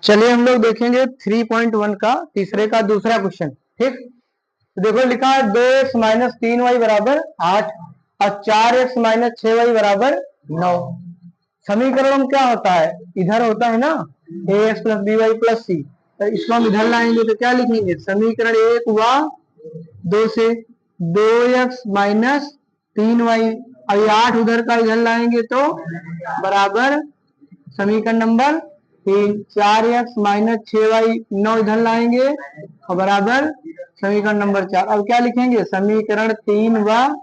चलिए हम लोग देखेंगे 3.1 का तीसरे का दूसरा क्वेश्चन। ठीक, तो देखो लिखा है 2x माइनस 3y बराबर 8 और 4x माइनस 6y बराबर 9। समीकरण में क्या होता है, इधर होता है ना ax plus B Y plus C, तो इसको हम इधर लाएंगे तो क्या लिखेंगे, समीकरण एक हुआ 2 से 2x माइनस 3y, और ये 8 उधर का इधर लाएंगे तो बराबर समीकरण नंबर 3। 4x माइनस 6y 9 इधर लाएंगे और बराबर समीकरण नंबर 4। अब क्या लिखेंगे, समीकरण 3 व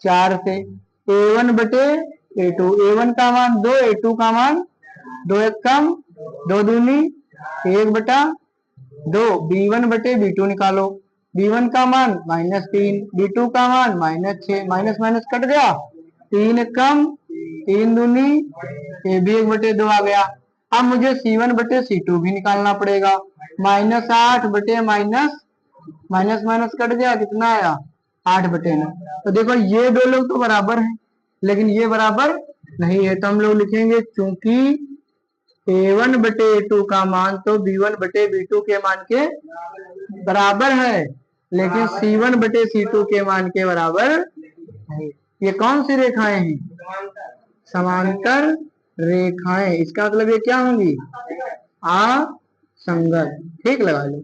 4 से a1 बटे a2, a1 का मान 2, a2 का मान 2 एक कम 2 दूनी 1 बटा 2, b1 बटे b2 निकालो, b1 का मान -3, b2 का मान -6, माइनस माइनस कट गया, 3 एक कम 3 दूनी ये भी 1 बटे 2 आ गया। अब मुझे C1 बटे C2 भी निकालना पड़ेगा, -8 बटे माइनस माइनस माइनस कट गया, कितना आया 8 बटे 9। तो देखो ये दो लोग तो बराबर हैं लेकिन ये बराबर नहीं है, तो हम लोग लिखेंगे चूंकि a1 बटे a2 का मान तो b1 बटे b2 के मान के बराबर है, लेकिन C1 बटे C2 के मान के बराबर नहीं। ये कौन सी रेखाएं हैं, समांतर रेखाएं, इसका मतलब ये क्या होंगी, असंगत। ठीक, लगा लो।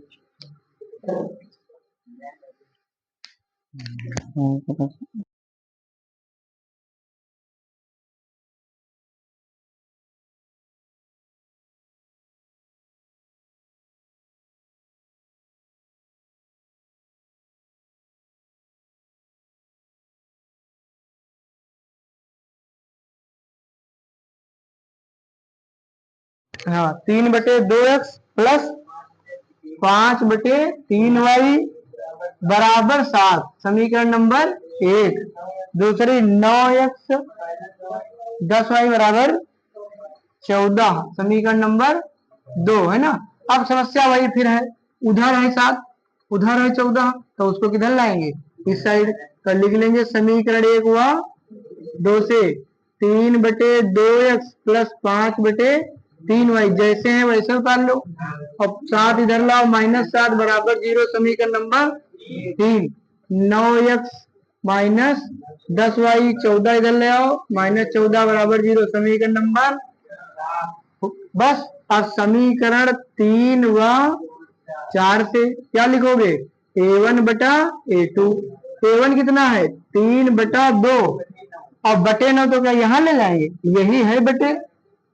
हाँ, 3/2x प्लस 5/3y बराबर 7, समीकरण नंबर 1। दूसरी 9x 10y बराबर 14, समीकरण नंबर 2 है ना। अब समस्या वही फिर है, उधर है 7 उधर है 14, तो उसको किधर लाएंगे, इस साइड, तो लिख लेंगे समीकरण 1 हुआ 2 से 3/2x प्लस 5/3y, जैसे हैं वैसे उतार लो। अब 7 इधर लाओ, -7 बराबर 0, समीकरण नंबर 3। 9x माइनस 10y 14 इधर ले आओ, -14 बराबर 0, समीकरण नंबर, बस। अब समीकरण 3 व 4 से क्या लिखोगे, a1 बटा a2, a1 कितना है 3/2, और बटे 9 तो क्या यहाँ ले जाएंगे, यही है बटे,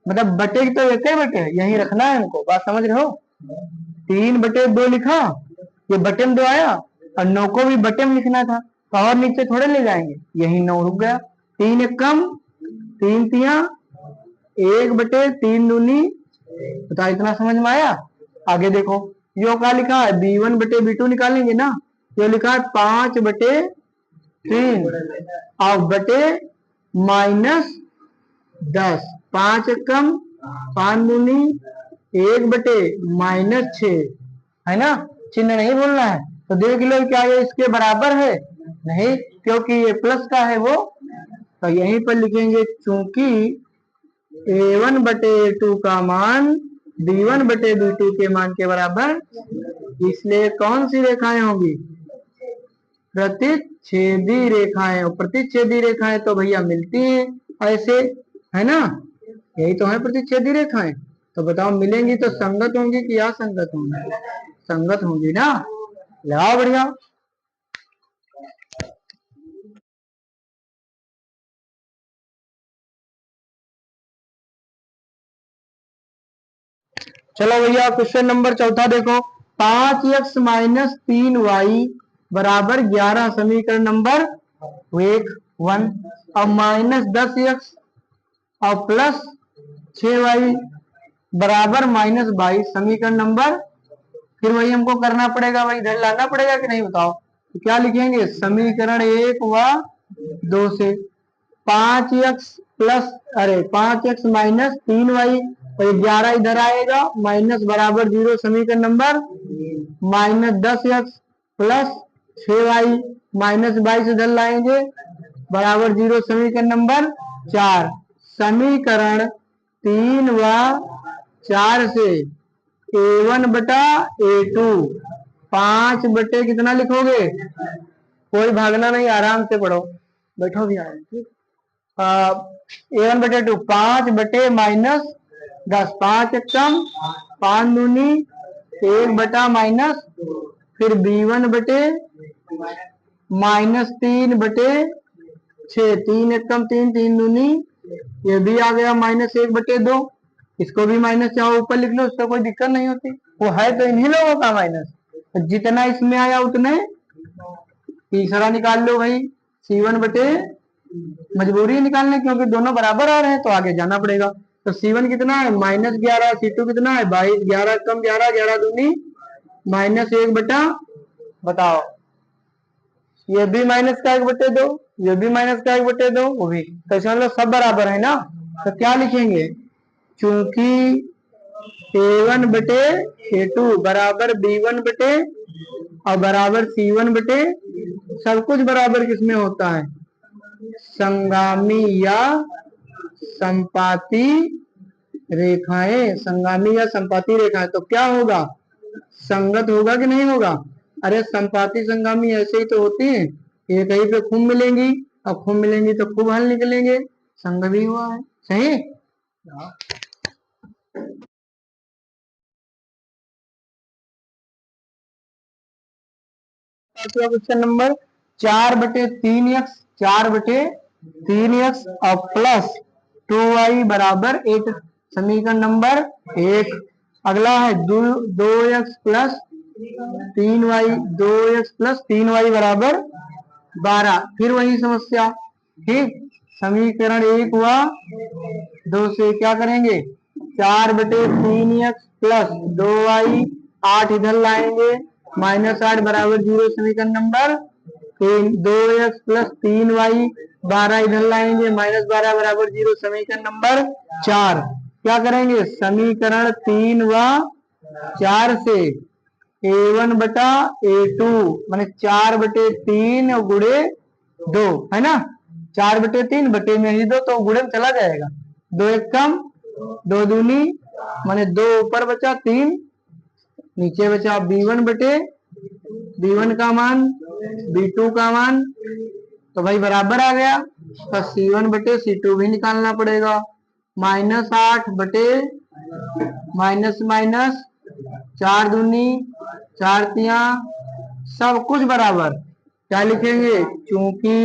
मतलब बटे की तो एक ही बटे है, यही रखना है हमको, बात समझ रहे हो। 3/2 लिखा, ये बटे में 2 आया, और 9 को भी बटे में लिखना था, तो और नीचे थोड़े ले जाएंगे, यही 9 रुक गया, 3 एक कम 3 तिया 1/3 दूनी, बता इतना समझ में आया। आगे देखो यो क्या लिखा है, b1 बटे b2 निकालेंगे ना, यो लिखा है 5/3 और बटे -10, 5 कम 5 दूनी 1/-6 है ना, चिन्ह नहीं बोलना है। तो देख लो क्या ये इसके बराबर है, नहीं, क्योंकि ये प्लस का है वो, तो यहीं पर लिखेंगे चूंकि a1 बटे a2 का मान b1 बटे b2 के मान के बराबर, इसलिए कौन सी रेखाएं होंगी, प्रतिच्छेदी रेखाएं, और प्रतिच्छेदी रेखाएं तो भैया मिलती हैं ऐसे, है ना, यही तो है प्रतिच्छेदी रेखाएं। तो बताओ मिलेंगी तो संगत होंगी कि असंगत होंगी, संगत होंगी ना, लगाओ बढ़िया। चलो भैया क्वेश्चन नंबर चौथा देखो, 5x माइनस 3y बराबर 11, समीकरण नंबर 1 और -10x और प्लस 6y बराबर -22, समीकरण नंबर, फिर वही हमको करना पड़ेगा, वही इधर लाना पड़ेगा कि नहीं, बताओ। तो क्या लिखेंगे, समीकरण 1 व 2 से 5x प्लस, अरे 5x माइनस 3y, तो 11 इधर आएगा, माइनस बराबर 0, समीकरण नंबर, -10x प्लस 6y -22 इधर लाएंगे बराबर 0, समीकरण नंबर 4। समीकरण 3 व 4 से A1 बटा A2, 5 बटे कितना लिखोगे, कोई भागना नहीं, आराम से पढ़ो, बैठो भी आए ठीक। A1 बटे 2, 5 बटे -10, 5 एक कम, 5 दूनी 1 बटा माइनस, फिर B1 बटे -3 बटे 6, 3 एक कम 3, 3 दूनी, ये भी आ गया -1 बटे 2, इसको भी माइनस चाहो ऊपर लिख लो, उसका कोई दिक्कत नहीं होती, वो है तो इन्हीं लोगों का माइनस, तो जितना इसमें आया उतने तीसरा निकाल लो भाई, C1 बटे, मजबूरी है निकालने क्योंकि दोनों बराबर आ रहे हैं तो आगे जाना पड़ेगा। तो C1 कितना है -11, C2 कितना है 22, 11 कम 11, 11 दूनी -1 बटा, बताओ ये भी -1/2, ये भी -1/2, वो भी, तो इसमें मतलब सब बराबर है ना, तो क्या लिखेंगे, चूंकि A1 बटे A2 बराबर B1 बटे और बराबर C1 बटे, सब कुछ बराबर किसमें होता है, संगामी या संपाती रेखाएं, संगामी या संपाती रेखाएं, तो क्या होगा, संगत होगा कि नहीं होगा, अरे संपाती संगामी ऐसे ही तो होती है, ये कहीं पे खूब मिलेंगी, अब खूब मिलेंगी तो खूब हल निकलेंगे, संग भी हुआ है सही। क्वेश्चन नंबर 4/3x, 4/3x और प्लस 2y बराबर 8, समीकरण नंबर 1। अगला है 2x plus 3y, 2x plus 3y बराबर 12, फिर वही समस्या ठीक, समीकरण 1 हुआ, 2 से क्या करेंगे, 4/3x प्लस 2y, 8 इधर लाएंगे, -8 बराबर 0, समीकरण नंबर 3, 2x प्लस 3y, 12 इधर लाएंगे, -12 बराबर 0, समीकरण नंबर 4। क्या करेंगे, समीकरण 3 व 4 से A1 बटा A2 माने 4/3 गुड़े 2 है ना, 4/3 बटे में ही 2 तो गुड़े में चला जाएगा, 2 एक कम 2 दूनी माने 2 ऊपर बचा 3 नीचे बचा, B1 बटे B1 का मान B2 का मान, तो भाई बराबर आ गया, तो C1 बटे C2 भी निकालना पड़ेगा, -8 बटे माइनस माइनस 4 दूनी 4 तिया सब कुछ बराबर, क्या लिखेंगे, चूंकि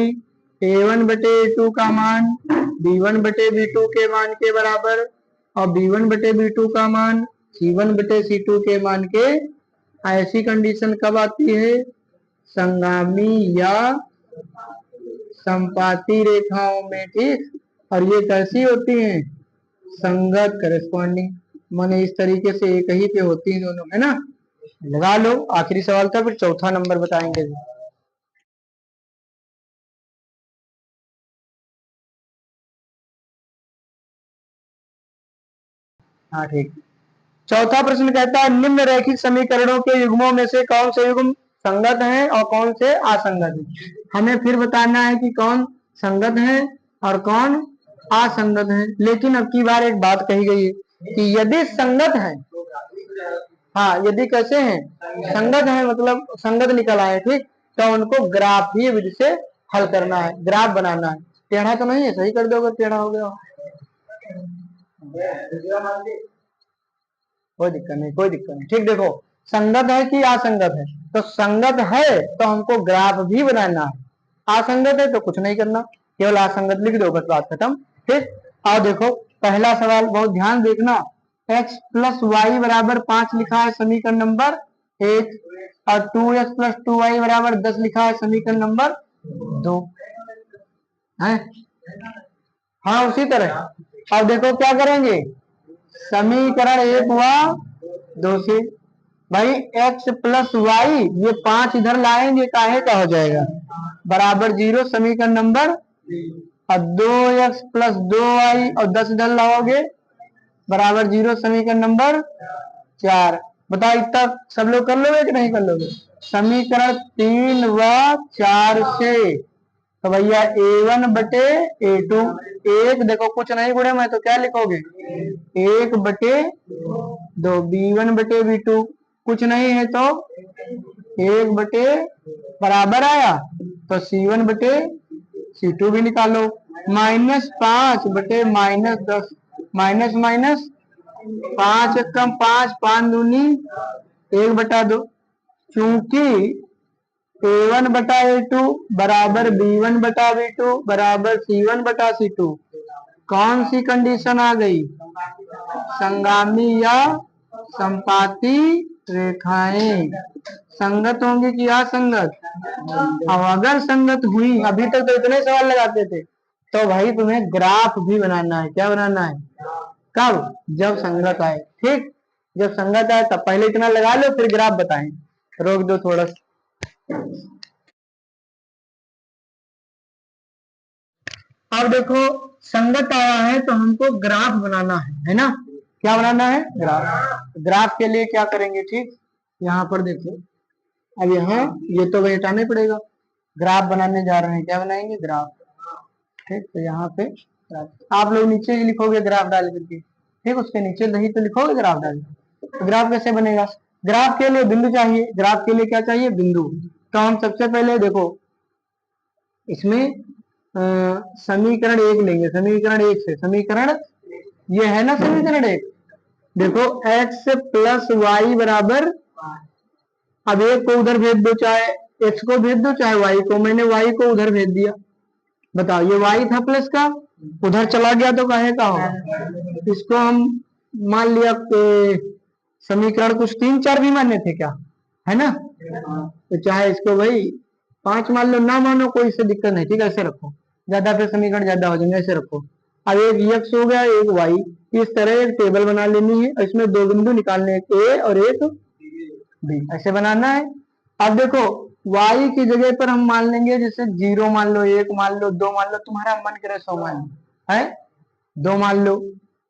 A1 बटे A2 का मान B1 बटे B2 के मान के बराबर और B1 बटे B2 का मान C1 बटे C2 के मान के, ऐसी कंडीशन कब आती है, संगामी या संपाती रेखाओं में ठीक, और ये कैसी होती हैं, संगत करेस्पॉन्डिंग, माने इस तरीके से एक ही पे होती है दोनों, है ना। लगा लो, आखिरी सवाल था, फिर चौथा नंबर बताएंगे। हाँ ठीक, चौथा प्रश्न कहता है निम्न रैखिक समीकरणों के युग्मों में से कौन से युग्म संगत हैं और कौन से असंगत हैं, हमें फिर बताना है कि कौन संगत है और कौन असंगत है, लेकिन अब की बार एक बात कही गई है कि यदि संगत है, हाँ यदि कैसे हैं, संगत है मतलब संगत निकल आए ठीक, तो उनको ग्राफीय विधि से हल करना है, ग्राफ बनाना है, टेढ़ा तो नहीं है, सही कर दो अगर टेढ़ा हो गया, कोई दिक्कत नहीं, कोई दिक्कत नहीं ठीक। देखो संगत है कि असंगत है, तो संगत है तो हमको ग्राफ भी बनाना है, असंगत है तो कुछ नहीं करना, केवल असंगत लिख दो बस बात खत्म ठीक। और देखो पहला सवाल बहुत ध्यान देखना, x प्लस वाई बराबर 5 लिखा है समीकरण नंबर 1 और 2x प्लस 2y बराबर 10 लिखा है समीकरण नंबर 2 है, हाँ उसी तरह। अब देखो क्या करेंगे, समीकरण 1 हुआ 2 से, भाई x प्लस वाई ये 5 इधर लाएंगे काहे का हो जाएगा बराबर 0, समीकरण नंबर, और 2x प्लस 2y और 10 इधर लाओगे बराबर 0, समीकरण नंबर 4। बताओ इतना सब लोग कर लोगे कि नहीं कर लोगे, समीकरण 3 व 4 से, तो भैया A1 बटे A2, एक देखो कुछ नहीं गुणे में तो क्या लिखोगे 1 बटे 2, b1/b2 कुछ नहीं है तो 1 बराबर आया, तो c1/c2 भी निकालो। -5/-10, माइनस माइनस 5 कम 5, 5 दूनी 1/2। चूंकि a1/a2 बराबर b1/b2 बराबर c1/c2, कौन सी कंडीशन आ गई? संगामी या संपाती रेखाएं संगत होंगी कि असंगत? अब अगर संगत हुई, अभी तक तो इतने सवाल लगाते थे, तो भाई तुम्हें ग्राफ भी बनाना है। क्या बनाना है? कब? जब संगत आए। ठीक, जब संगत आए तब पहले इतना लगा लो, फिर ग्राफ बताएं। रोक दो थोड़ा सा। अब देखो संगत आया है तो हमको ग्राफ बनाना है ना? क्या बनाना है? ग्राफ। ग्राफ के लिए क्या करेंगे? ठीक, यहाँ पर देखो, अब यहाँ ये तो हटाना ही पड़ेगा। ग्राफ बनाने जा रहे हैं, क्या बनाएंगे? ग्राफ। ठीक, तो यहाँ पे आप लोग नीचे ही लिखोगे ग्राफ डाल करके। ठीक, उसके नीचे नहीं तो लिखोगे ग्राफ डाल। तो ग्राफ कैसे बनेगा? ग्राफ के लिए बिंदु चाहिए। ग्राफ के लिए क्या चाहिए? बिंदु। तो हम सबसे पहले देखो इसमें समीकरण 1 लेंगे। समीकरण 1 से समीकरण ये है ना, समीकरण 1 देखो, x प्लस वाई बराबर, अब एक को उधर भेज दो, चाहे x को भेज दो चाहे y को। मैंने y को उधर भेज दिया, बताओ ये y था प्लस का, उधर चला गया तो काहे का होगा? इसको हम मान लिया समीकरण कुछ 3 4 भी माने थे क्या, है ना? तो चाहे इसको भाई 5 मान लो, ना मानो कोई से दिक्कत नहीं। ठीक है, ऐसे रखो, ज्यादा फिर समीकरण ज्यादा हो जाएंगे, ऐसे रखो। अब एक x हो गया, एक y, इस तरह एक टेबल बना लेनी है। इसमें 2 बिंदु निकालने, एक a और एक b, ऐसे बनाना है। अब देखो y की जगह पर हम मान लेंगे, जैसे 0 मान लो, 1 मान लो, 2 मान लो, तुम्हारा मन करे 100 मान लो, है 2 मान लो।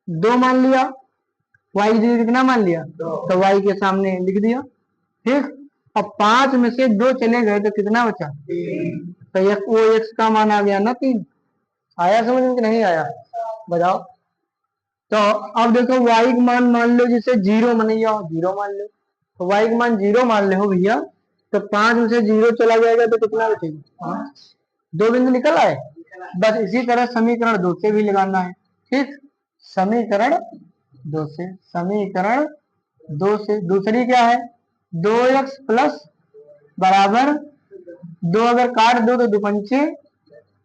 2 मान लिया, y की जगह कितना मान लिया? तो y के सामने लिख दिया। ठीक, अब 5 में से 2 चले गए तो कितना बचा? तो वो x का मान आ गया ना 3। आया समझ में कि नहीं आया? बताओ। तो अब देखो y का मान लो, जिसे 0 मानिए, 0 मान लो। तो y का मान 0 मान ले हो भैया, तो 5 में से 0 चला जाएगा तो कितना बचेगा? 5। 2 बिंदु निकल आए। बस इसी तरह समीकरण 2 से भी लगाना है। ठीक, समीकरण 2 से, समीकरण 2 से दूसरी क्या है? 2x प्लस बराबर 2, अगर काट दो तो 2 पंचे,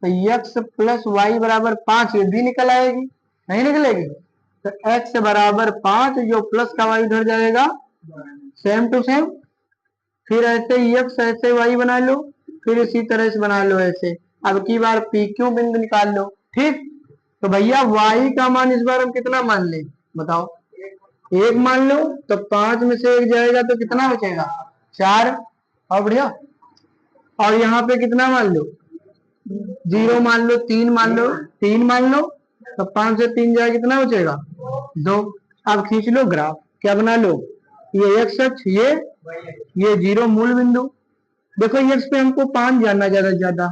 तो x प्लस वाई बराबर 5, ये भी निकल आएगी, नहीं निकलेगी? तो x बराबर 5, जो प्लस का y उधर जाएगा, सेम टू सेम। फिर ऐसे x ऐसे y बना लो, फिर इसी तरह से बना लो ऐसे। अब की बार पी क्यू बिंदु निकाल लो। ठीक, तो भैया y का मान इस बार हम कितना मान ले? बताओ। 1 मान लो, तो 5 में से 1 जाएगा तो कितना बचेगा? 4। और बढ़िया, और यहाँ पे कितना मान लो? 0 मान लो, 3 मान लो, 3 मान लो, तो 5 से 3 जाए कितना बचेगा? 2। अब खींच लो ग्राफ। क्या बना लो? ये x अक्ष, ये 0 मूल बिंदु। देखो x पे हमको 5 जानना ज्यादा से ज्यादा,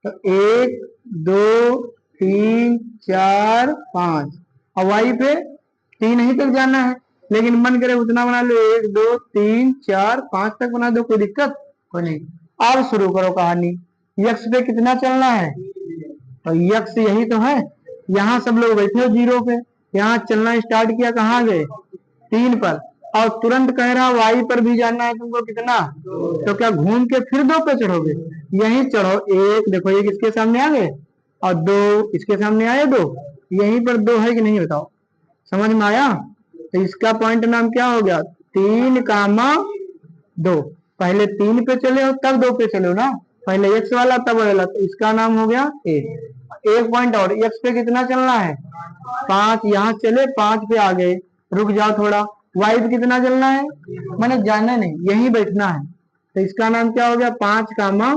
तो 1 2 3 4 5, और y पे 3 ही तक जाना है, लेकिन मन करे उतना बना लो, 1 2 3 4 5 तक बना दो, कोई दिक्कत कोई नहीं। अब शुरू करो कहानी। यक्स पे कितना चलना है? तो यक्स यही तो है, यहाँ सब लोग बैठे हो 0 पे, यहाँ चलना स्टार्ट किया, कहाँ गए? 3 पर, और तुरंत कह रहा वाई पर भी जाना है तुमको कितना? तो क्या घूम के फिर 2 पे चढ़ोगे? यहीं चढ़ो। 1 देखो, 1 इसके सामने आ गए, और 2 इसके सामने आए, 2 यहीं पर 2 है कि नहीं बताओ? समझ में आया? तो इसका पॉइंट नाम क्या हो गया? 3 कामा 2। पहले 3 पे चले हो तब 2 पे चले हो ना, पहले x वाला तब वाला, तो इसका नाम हो गया a। एक पॉइंट और, x पे कितना चलना है? 5, यहाँ चले 5 पे आ गए, रुक जाओ थोड़ा। y पे कितना चलना है? मैंने जाना नहीं, यहीं बैठना है, तो इसका नाम क्या हो गया? 5 कामा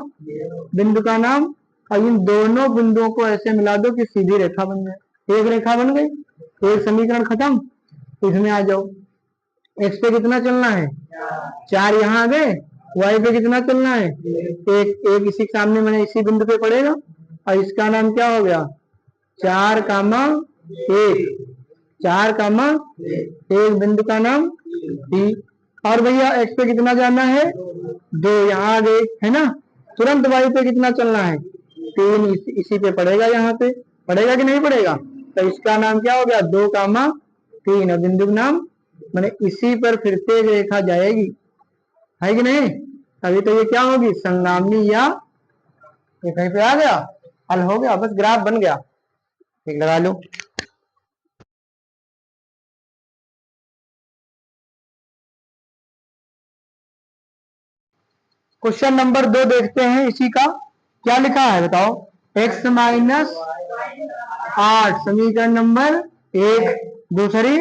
बिंदु का नाम, और इन दोनों बिंदुओं को ऐसे मिला दो कि सीधी रेखा बन जाए। एक रेखा बन गई, एक समीकरण खत्म। इसमें आ जाओ, x पे कितना चलना है? 4 यहाँ आ गए, y पे कितना चलना है? एक इसी सामने, मैंने इसी बिंदु पे पड़ेगा, और इसका नाम क्या हो गया? 4 कामा 1। 4 कामा 1 बिंदु का नाम P। और भैया x पे कितना जाना है 2, यहाँ आ गए है ना। तुरंत y पे कितना चलना है 3, इसी पे पड़ेगा, यहाँ पे पड़ेगा कि नहीं पड़ेगा। तो इसका नाम क्या हो गया 2 कामा 3, और बिंदु का नाम मैंने इसी पर फिर से एक रेखा जाएगी, है कि नहीं। तभी तो ये क्या होगी संगामनी, या ये कहीं पे आ गया, हल हो गया, बस ग्राफ बन गया। ठीक लगा लो। क्वेश्चन नंबर 2 देखते हैं इसी का, क्या लिखा है बताओ। x माइनस 8 समीकरण नंबर 1, दूसरी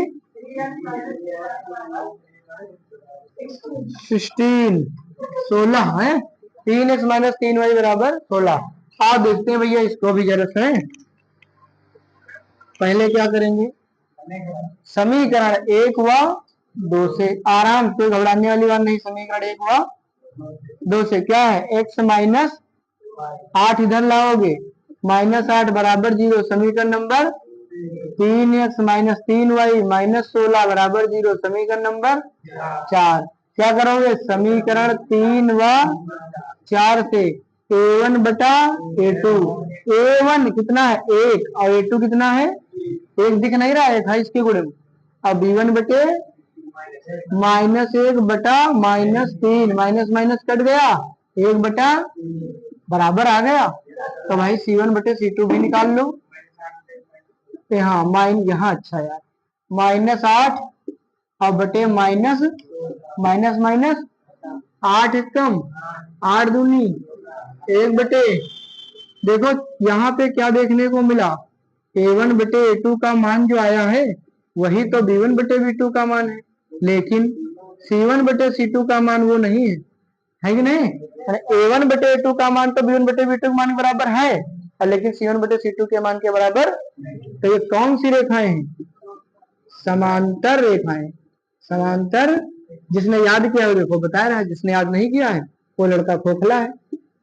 16 है, 3x माइनस 3y बराबर 16। आप देखते हैं भैया इसको भी जरूरत है। पहले क्या करेंगे समीकरण 1 व 2 से, आराम से घबराने वाली बात नहीं। समीकरण 1 व 2 से क्या है x माइनस 8 इधर लाओगे, -8 बराबर 0। समीकरण number 3x minus 3y minus 16 बराबर 0। समीकरण नंबर 4 क्या करोगे समीकरण 3 व 4 से a1 बटा a2, a1 कितना है 1 और a2 कितना है 1, दिख नहीं रहा है था इसके गुणे में। अब b1 बटे -1 बटा -3, माइनस माइनस कट गया 1 बटा बराबर आ गया। तो भाई c1 बटे c2 भी निकाल लो। हाँ यहाँ अच्छा यार -8 और बटे माइनस माइनस माइनस 8 एक कम 8 दूनी 1 बटे, देखो यहाँ पे क्या देखने को मिला a1 बटे a2 का मान जो आया है वही तो b1 बटे b2 का मान है, लेकिन c1 बटे c2 का मान वो नहीं है कि नहीं। a1 बटे a2 का मान तो b1 बटे b2 के मान के बराबर है, लेकिन c1 बटे c2 के मान के बराबर। तो ये कौन सी रेखाएं हैं समांतर रेखाएं, समांतर। जिसने याद किया है देखो बता रहा है, जिसने याद नहीं किया है वो लड़का खोखला है।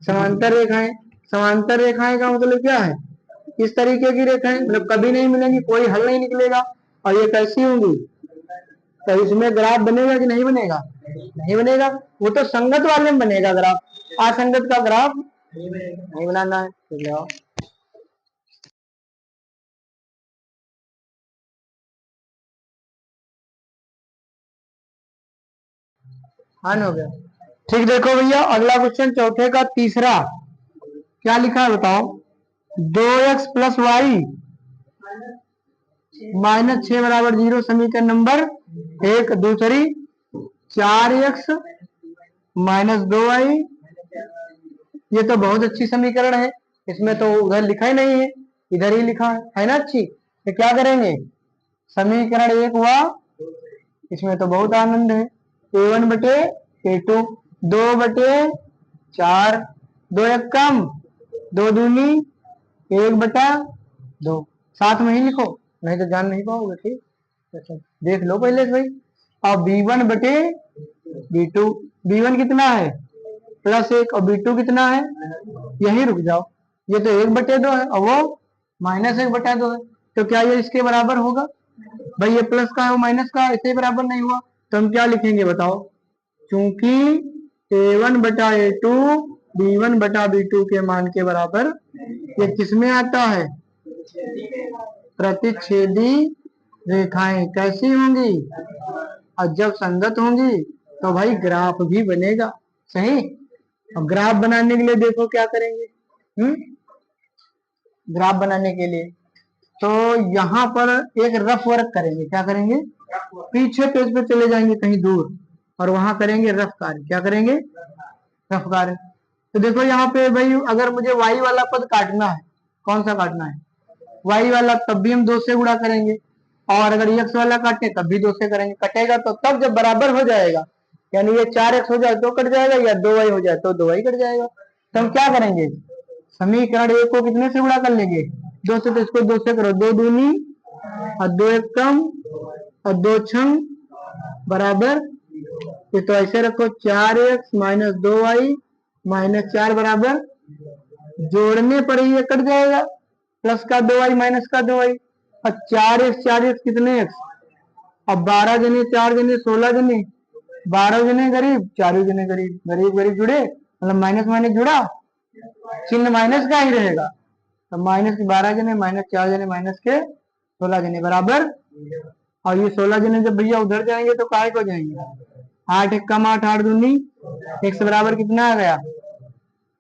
समांतर रेखाएं, समांतर रेखाएं का मतलब क्या है इस तरीके की रेखाएं मतलब कभी नहीं मिलेंगी, कोई हल नहीं निकलेगा। और ये कैसी होंगी तो इसमें ग्राफ बनेगा कि नहीं बनेगा, नहीं बनेगा। वो तो संगत वाले में बनेगा ग्राफ, असंगत का ग्राफ नहीं बनाना है। हाँ हो गया। ठीक देखो भैया अगला क्वेश्चन चौथे का तीसरा क्या लिखा है बताओ। 2x प्लस वाई -6 बराबर 0। समीकरण नंबर 1, दूसरी 4x माइनस 2y। ये तो बहुत अच्छी समीकरण है, इसमें तो उधर लिखा ही नहीं है इधर ही लिखा है ना अच्छी। तो क्या करेंगे समीकरण 1 हुआ, इसमें तो बहुत आनंद है a1 बटे a2 2 बटे 4, 2 एक कम 2 दूनी 1 बटा 2, साथ में ही लिखो नहीं तो जान नहीं पाओगे। ठीक अच्छा देख लो पहले से भाई। अब b1 बटे b2, b1 कितना है +1 और b2 कितना है, यही रुक जाओ। ये तो 1/2 है और वो -1/2 है, तो क्या ये इसके बराबर होगा भाई। ये प्लस का है वो माइनस का, इससे बराबर नहीं हुआ तो हम क्या लिखेंगे बताओ। क्योंकि a1 बटा a2 b1 बटा b2 के मान के बराबर, ये किसमें आता है प्रतिच्छेदी रेखाएं कैसी होंगी और जब संगत होंगी तो भाई ग्राफ भी बनेगा। सही। अब ग्राफ बनाने के लिए देखो क्या करेंगे ग्राफ बनाने के लिए तो यहाँ पर एक रफ वर्क करेंगे। क्या करेंगे पीछे पेज पे चले जाएंगे कहीं दूर और वहां करेंगे रफ कार्य। क्या करेंगे रफ कार्य। तो देखो यहाँ पे भाई अगर मुझे y वाला पद काटना है, कौन सा काटना है y वाला, तब भी हम 2 से गुणा करेंगे। और अगर x वाला काटे तब भी 2 से करेंगे। कटेगा तो तब जब बराबर हो जाएगा, यानी ये 4x हो जाए तो कट जाएगा या 2y हो जाए तो 2y कट जाएगा। तो हम क्या करेंगे समीकरण 1 को कितने से गुणा कर लेंगे 2 से, तो इसको 2 से करो 2 दूनी और 2 एक कम और 2 छंग बराबर। ये तो ऐसे रखो 4x माइनस 2y -4 बराबर, जोड़ने पर ही ये कट जाएगा प्लस का 2y माइनस का 2y। और 4x कितने x, अब 12 जने 4 जने 16 जने, 12 जने गरीब 4 जने गरीब, गरीब गरीब जुड़े, मतलब माइनस माइनस जुड़ा, चिन्ह माइनस का ही रहेगा। तो माइनस के 12 जने माइनस 4 जने माइनस के 16 जने बराबर, और ये 16 जने जब भैया उधर जाएंगे तो काय को जाएंगे, 8 एक कम 8, 8 दूनी x बराबर कितना आ गया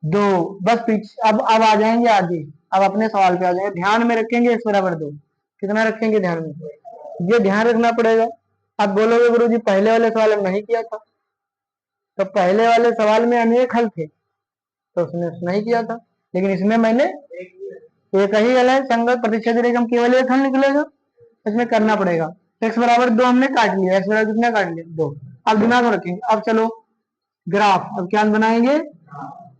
2। बस पीछे अब आ जाएंगे आगे, अब अपने सवाल पे आ जाएंगे। ध्यान में रखेंगे x बराबर 2, कितना रखेंगे ध्यान में, ये ध्यान रखना पड़ेगा। अब बोलोगे गुरुजी पहले वाले सवाल में नहीं किया था, तो पहले वाले सवाल में अनेक हल थे तो उसने नहीं किया था, लेकिन इसमें मैंने एक ही हल है, संगत प्रतिशत रेखा केवल एक हल निकलेगा, इसमें करना पड़ेगा। x बराबर 2 हमने काट लिया, x बराबर कितना काट लिया 2। अब दिमाग में रखेंगे। अब चलो ग्राफ, अब क्या बनाएंगे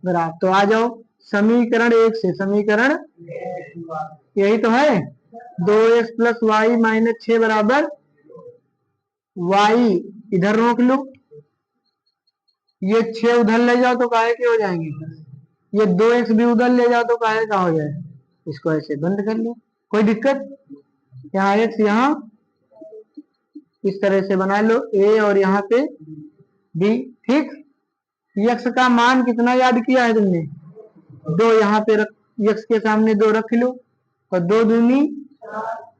ग्राफ। तो आ जाओ समीकरण 1 से, समीकरण यही तो है 2x प्लस वाई माइनस 6 बराबर y, इधर रोक लो, ये 6 उधर ले जाओ तो काहे के हो जाएंगे, ये 2x भी उधर ले जाओ तो काहे का हो जाए, इसको ऐसे बंद कर लो, कोई दिक्कत। यहाँ x यहाँ इस तरह से बना लो a और यहाँ पे b, ठीक। x का मान कितना याद किया है तुमने 2, यहाँ पे रख, x के सामने 2 रख लो, तो 2 दूनी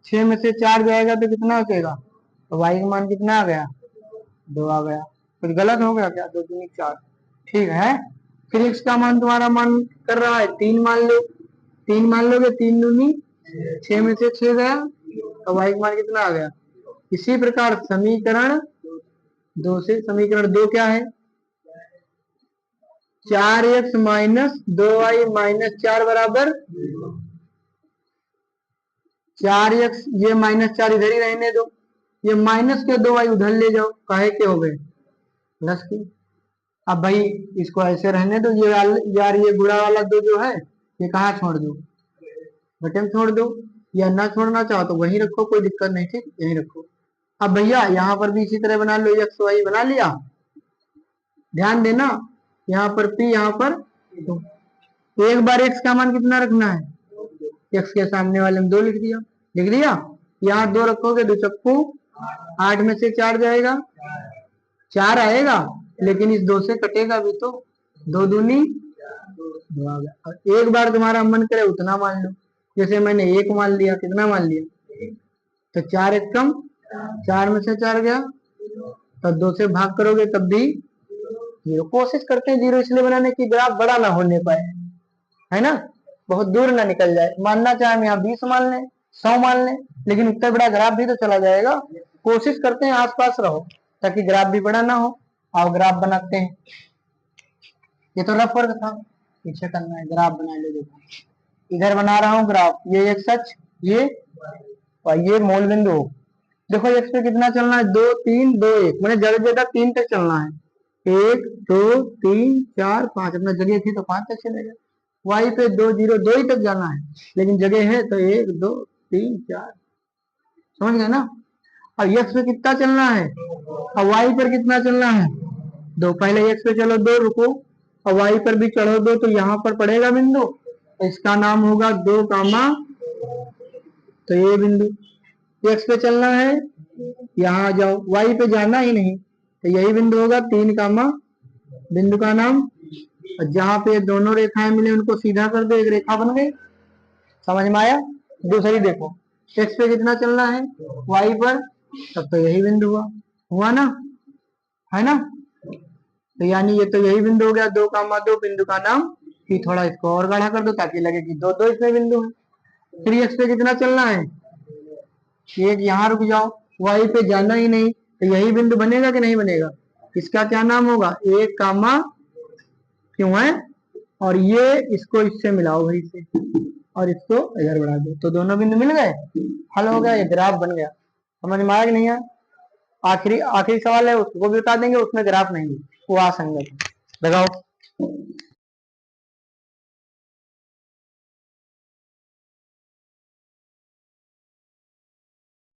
6 में से 4 जाएगा तो कितना बचेगा, तो y का मान कितना आ गया 2 आ गया। कुछ गलत हो गया क्या, 2 दूनी 4, ठीक है। फिर x का मान तुम्हारा मान कर रहा है 3 मान लो, 3 मान लोगे, 3 दूनी 6 में से 6 गया, तो y का मान कितना आ गया। इसी प्रकार समीकरण 2 से, समीकरण 2 क्या है 4x माइनस 2y माइनस 4 बराबर 4x, ये माइनस 4 इधर ही रहने दो, ये माइनस के 2y उधर ले जाओ, काहे के हो गए प्लस के। अब भाई इसको ऐसे रहने दो, ये यार ये गुणा वाला 2 जो है ये कहाँ छोड़ दो, बटे में छोड़ दो, या ना छोड़ना चाहो तो वहीं रखो, कोई दिक्कत नहीं, ठीक यहीं रखो। अब भैया यहाँ पर भी इसी तरह बना लो, x y बना लिया, ध्यान देना यहाँ पर p, यहाँ पर तो एक बार x का मान कितना रखना है, x के सामने वाले में 2 लिख दिया, लिख दिया, यहाँ 2 रखोगे 2 चक्कू 8 में से 4 जाएगा, 4 आएगा, लेकिन इस 2 से कटेगा भी तो 2 दूनी 2 आ गया। और एक बार तुम्हारा मन करे उतना मान लो, जैसे मैंने 1 मान लिया, कितना मान लिया, तो 4 एक कम 4 में से 4 गया, तो 2 से भाग करोगे तब भी 0। कोशिश करते हैं 0 इसलिए बनाने की ग्राफ बड़ा ना होने पाए, है ना, बहुत दूर ना निकल जाए। मानना चाहे हम यहाँ 20 मान लें 100 मान लें, लेकिन उतना बड़ा ग्राफ भी तो चला जाएगा। कोशिश करते हैं आसपास रहो ताकि ग्राफ भी बड़ा ना हो। आओ ग्राफ बनाते हैं, ये तो रफ वर्क था, पीछे करना है, ग्राफ बना लो। देखो इधर बना रहा हूँ ग्राफ, ये x अक्ष, ये और ये मूल बिंदु। देखो x पे कितना चलना है 2 3 2 1, मैंने ज्यादा से ज्यादा 3 तक चलना है, 1 2 3 4 5, अपना जगह थी तो 5 तक चलेगा। y पे 2 0 2 ही तक जाना है, लेकिन जगह है तो 1 2 3 4, समझ गए ना। और x पे कितना चलना है और y पर कितना चलना है 2, पहले x पे चलो 2 रुको, और y पर भी चढ़ो 2, तो यहाँ पर पड़ेगा बिंदु, इसका नाम होगा 2 कामा, तो ये बिंदु x पे चलना है, यहाँ आ जाओ, y पे जाना ही नहीं, तो यही बिंदु होगा 3 कामा, बिंदु का नाम, और जहाँ पे दोनों रेखाएं मिले उनको सीधा कर दो, एक रेखा बन गई, समझ में आया। दूसरी देखो x पे कितना चलना है y पर, तब तो यही बिंदु हुआ, हुआ ना, है ना, तो यानी ये तो यही बिंदु हो गया 2 कामा 2, बिंदु का नाम। फिर थोड़ा इसको और गाढ़ा कर दो ताकि लगे कि 2 2 इसमें बिंदु है। फिर x पे कितना चलना है, एक यहाँ रुक जाओ, y पे जाना ही नहीं, तो यही बिंदु बनेगा कि नहीं बनेगा, इसका क्या नाम होगा 1 कामा, क्यों है, और ये इसको इससे मिलाओ भाई से, और इसको इधर बढ़ा दो, तो दोनों बिंदु मिल गए, हल हो गया, ये ग्राफ बन गया। समझ में आया कि नहीं है। आखिरी आखिरी सवाल है, उसको भी बता देंगे, उसमें ग्राफ नहीं, वो असंगत लगाओ।